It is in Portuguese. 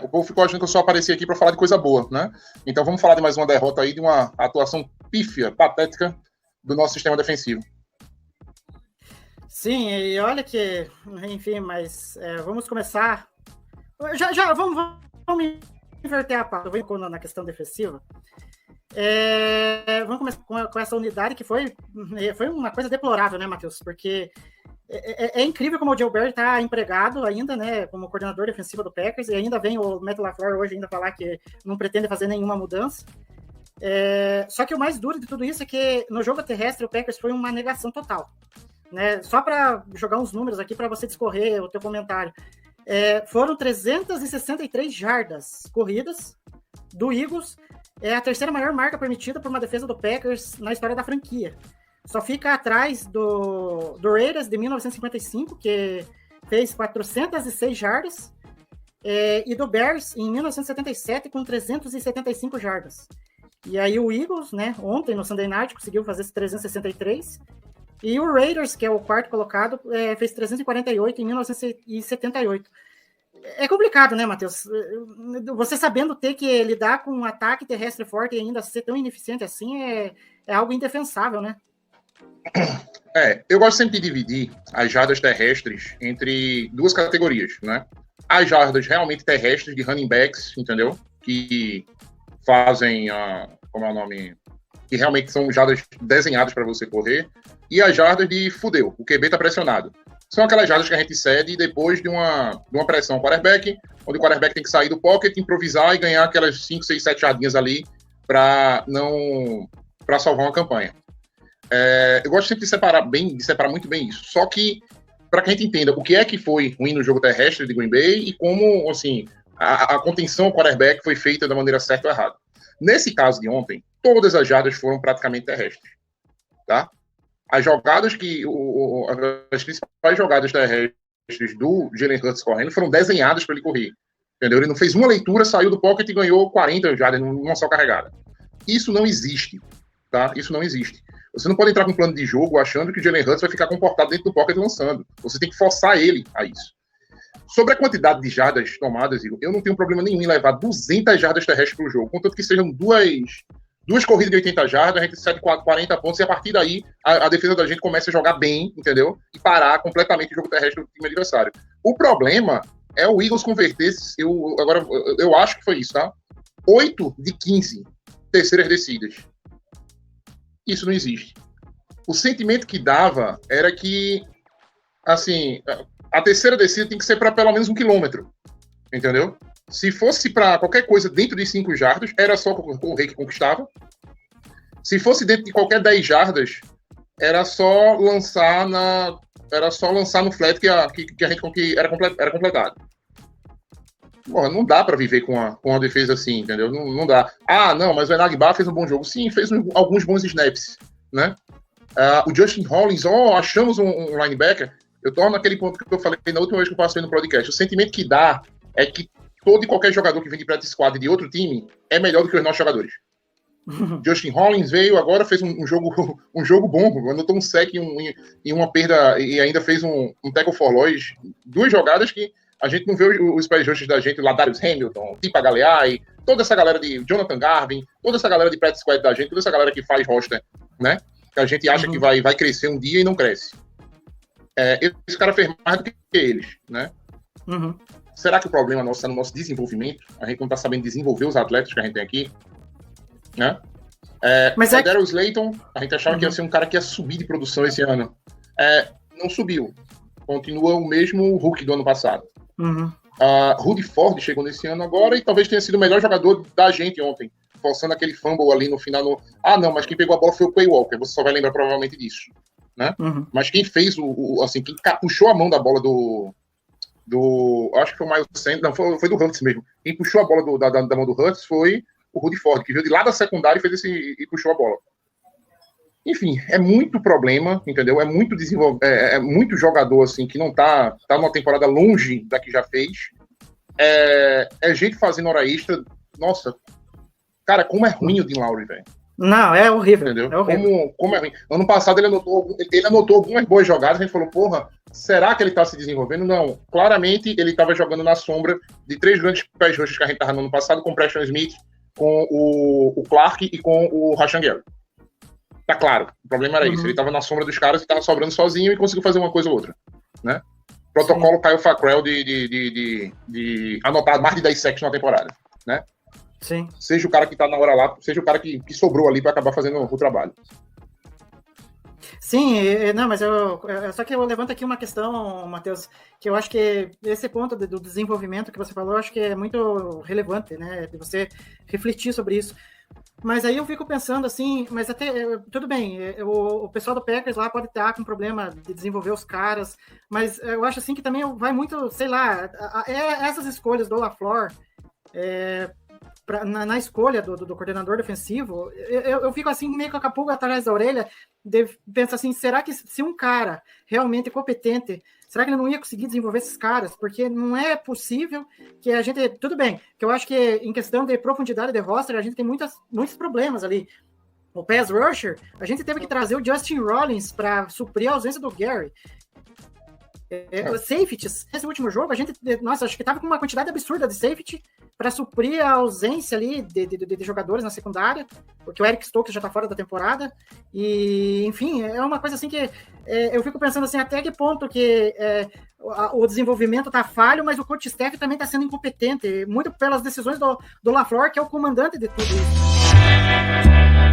o povo ficou achando que eu só apareci aqui para falar de coisa boa, né? Então vamos falar de mais uma derrota aí, de uma atuação pífia, patética do nosso sistema defensivo. Sim, e olha que, enfim, mas vamos começar. Já vamos inverter a pauta. Eu vou na questão defensiva. Vamos começar com essa unidade que foi uma coisa deplorável, né, Matheus? Porque é incrível como o Joe Barry está empregado ainda, né, como coordenador defensivo do Packers, e ainda vem o Matt LaFleur hoje ainda falar que não pretende fazer nenhuma mudança. Só que o mais duro de tudo isso é que no jogo terrestre o Packers foi uma negação total. Né? Só para jogar uns números aqui para você discorrer o teu comentário. Foram 363 jardas corridas do Eagles. É a terceira maior marca permitida por uma defesa do Packers na história da franquia. Só fica atrás do Raiders de 1955, que fez 406 jardas, e do Bears em 1977 com 375 jardas. E aí o Eagles, né, ontem no Sunday Night, conseguiu fazer esse 363. E o Raiders, que é o quarto colocado, fez 348 em 1978. É complicado, né, Matheus? Você sabendo ter que lidar com um ataque terrestre forte e ainda ser tão ineficiente assim é algo indefensável, né? Eu gosto sempre de dividir as jardas terrestres entre duas categorias, né? As jardas realmente terrestres de running backs, entendeu? Que fazem, como é o nome? Que realmente são jardas desenhadas para você correr, e as jardas de fudeu, o QB tá pressionado. São aquelas jardas que a gente cede depois de uma pressão quarterback, onde o quarterback tem que sair do pocket, improvisar e ganhar aquelas 5, 6, 7 jardinhas ali para salvar uma campanha. Eu gosto sempre de separar muito bem isso. Só que, para que a gente entenda o que é que foi ruim no jogo terrestre de Green Bay e como, assim, a contenção ao quarterback foi feita da maneira certa ou errada. Nesse caso de ontem, todas as jardas foram praticamente terrestres, tá? As jogadas as principais jogadas terrestres do Jalen Hurts correndo foram desenhadas para ele correr, entendeu? Ele não fez uma leitura, saiu do pocket e ganhou 40 jardas numa só carregada. Isso não existe, tá? Isso não existe. Você não pode entrar com um plano de jogo achando que o Jalen Hurts vai ficar comportado dentro do pocket lançando. Você tem que forçar ele a isso. Sobre a quantidade de jardas tomadas, eu não tenho problema nenhum em levar 200 jardas terrestres para o jogo, contanto que sejam duas corridas de 80 jardas, a gente cede 40 pontos, e a partir daí a defesa da gente começa a jogar bem, entendeu? E parar completamente o jogo terrestre do time adversário. O problema é o Eagles converter, eu acho que foi isso, tá? 8 de 15 terceiras descidas. Isso não existe. O sentimento que dava era que, assim, a terceira descida tem que ser para pelo menos 1 quilômetro, entendeu? Se fosse para qualquer coisa dentro de 5 jardas, era só correr que conquistava. Se fosse dentro de qualquer 10 jardas, era só lançar no flat que era completado. Porra, não dá para viver com uma defesa assim, entendeu? Não dá. Não, mas o Enagba fez um bom jogo. Sim, fez alguns bons snaps, né? O Justin Hollins, achamos um linebacker. Eu torno naquele ponto que eu falei na última vez que eu passei no podcast. O sentimento que dá é que todo e qualquer jogador que vem de practice squad de outro time é melhor do que os nossos jogadores. Justin Hollins veio agora, fez um jogo bom, anotou um sec e uma perda, e ainda fez um tackle for loss. 2 jogadas que a gente não vê os pass rushers da gente, Ladarius Hamilton, Tipa Galeai, toda essa galera de Jonathan Garvin, toda essa galera de practice squad da gente, toda essa galera que faz roster, né? Que a gente acha que vai crescer um dia e não cresce. Esse cara fez mais do que eles, né? Será que o problema nosso está no nosso desenvolvimento? A gente não está sabendo desenvolver os atletas que a gente tem aqui, né? Mas o Darius Slayton, a gente achava que ia ser um cara que ia subir de produção esse ano. Não subiu. Continua o mesmo Hulk do ano passado. Rudy Ford chegou nesse ano agora e talvez tenha sido o melhor jogador da gente ontem, forçando aquele fumble ali no final. Não, mas quem pegou a bola foi o Quay Walker. Você só vai lembrar provavelmente disso, né? Mas quem fez assim, quem puxou a mão da bola acho que foi o Miles Sanders, não, foi do Hurts mesmo. Quem puxou a bola da mão do Hurts foi o Rudy Ford, que veio de lá da secundária e puxou a bola. Enfim, é muito problema, entendeu? É muito muito jogador assim que não tá numa temporada longe da que já fez. Gente fazendo hora extra. Nossa, cara, como é ruim o Dean Lowry, velho. Não, é horrível. Entendeu? É horrível. Como é ruim. Ano passado ele anotou algumas boas jogadas, a gente falou, porra, será que ele tá se desenvolvendo? Não. Claramente ele estava jogando na sombra de 3 grandes pés roxos que a gente tava no ano passado, com o Preston Smith, com o Clark e com o Rashan Gary. Tá claro, o problema era isso. Ele estava na sombra dos caras e estava sobrando sozinho e conseguiu fazer uma coisa ou outra, né? Protocolo Kyle Fackrell de anotar mais de 10 sacks na temporada, né? Sim. Seja o cara que tá na hora lá, seja o cara que sobrou ali para acabar fazendo o trabalho. Sim, não, mas só que eu levanto aqui uma questão, Matheus, que eu acho que esse ponto do desenvolvimento que você falou, eu acho que é muito relevante, né, de você refletir sobre isso. Mas aí eu fico pensando assim, mas até, tudo bem, o pessoal do Packers lá pode estar com problema de desenvolver os caras, mas eu acho assim que também vai muito, sei lá, essas escolhas do LaFleur, na escolha do coordenador defensivo, eu fico assim meio com a pulga atrás da orelha, penso assim, será que se um cara realmente competente, será que ele não ia conseguir desenvolver esses caras? Porque não é possível que a gente, tudo bem, que eu acho que em questão de profundidade de roster, a gente tem muitos problemas ali. O pass rusher, a gente teve que trazer o Justin Rollins para suprir a ausência do Gary. Safeties, nesse último jogo, a gente, nossa, acho que tava com uma quantidade absurda de safety para suprir a ausência ali de jogadores na secundária, porque o Eric Stokes já tá fora da temporada, e enfim, é uma coisa assim que eu fico pensando assim, até que ponto que o desenvolvimento tá falho, mas o coach staff também tá sendo incompetente, muito pelas decisões do LaFleur, que é o comandante de tudo isso.